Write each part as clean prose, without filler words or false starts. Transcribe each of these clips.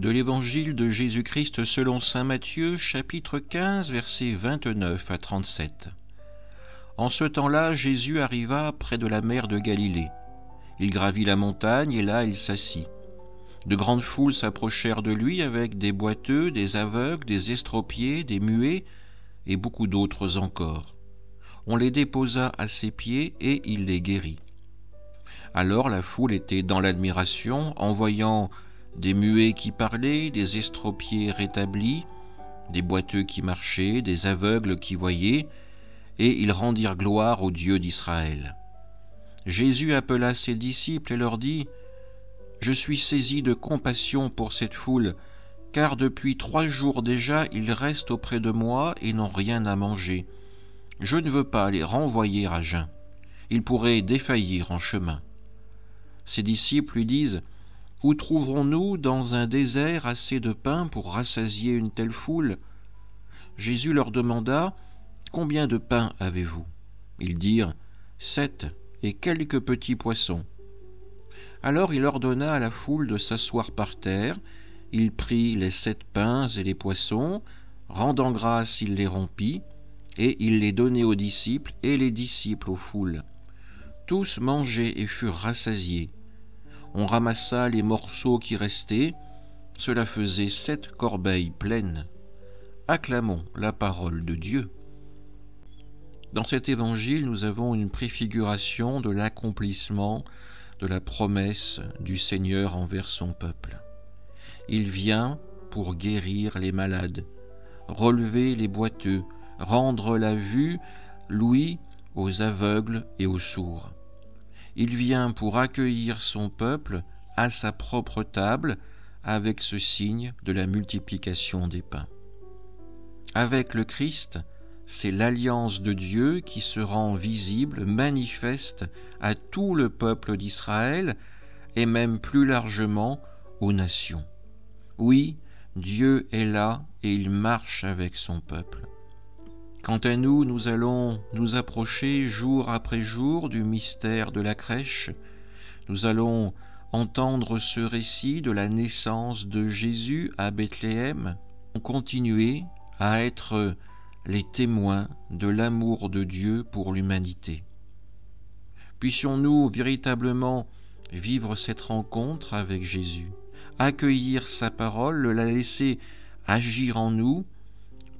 De l'Évangile de Jésus-Christ selon saint Matthieu, chapitre 15, versets 29 à 37. En ce temps-là, Jésus arriva près de la mer de Galilée. Il gravit la montagne et là il s'assit. De grandes foules s'approchèrent de lui avec des boiteux, des aveugles, des estropiés, des muets et beaucoup d'autres encore. On les déposa à ses pieds et il les guérit. Alors la foule était dans l'admiration en voyant des muets qui parlaient, des estropiés rétablis, des boiteux qui marchaient, des aveugles qui voyaient, et ils rendirent gloire au Dieu d'Israël. Jésus appela ses disciples et leur dit : « Je suis saisi de compassion pour cette foule, car depuis 3 jours déjà ils restent auprès de moi et n'ont rien à manger. Je ne veux pas les renvoyer à jeun. Ils pourraient défaillir en chemin. » Ses disciples lui disent : « Où trouverons-nous dans un désert assez de pain pour rassasier une telle foule ?» Jésus leur demanda : « Combien de pain avez-vous » Ils dirent : « 7 et quelques petits poissons. » Alors il ordonna à la foule de s'asseoir par terre. Il prit les 7 pains et les poissons, rendant grâce, il les rompit, et il les donnait aux disciples, et les disciples aux foules. Tous mangeaient et furent rassasiés. On ramassa les morceaux qui restaient, cela faisait 7 corbeilles pleines. Acclamons la parole de Dieu. Dans cet évangile, nous avons une préfiguration de l'accomplissement de la promesse du Seigneur envers son peuple. Il vient pour guérir les malades, relever les boiteux, rendre la vue, l'ouïe aux aveugles et aux sourds. Il vient pour accueillir son peuple à sa propre table avec ce signe de la multiplication des pains. Avec le Christ, c'est l'alliance de Dieu qui se rend visible, manifeste à tout le peuple d'Israël et même plus largement aux nations. Oui, Dieu est là et il marche avec son peuple. Quant à nous, nous allons nous approcher jour après jour du mystère de la crèche. Nous allons entendre ce récit de la naissance de Jésus à Bethléem, continuer à être les témoins de l'amour de Dieu pour l'humanité. Puissions-nous véritablement vivre cette rencontre avec Jésus, accueillir sa parole, la laisser agir en nous,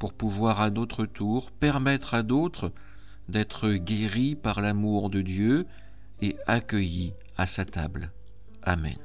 pour pouvoir à notre tour permettre à d'autres d'être guéris par l'amour de Dieu et accueillis à sa table. Amen.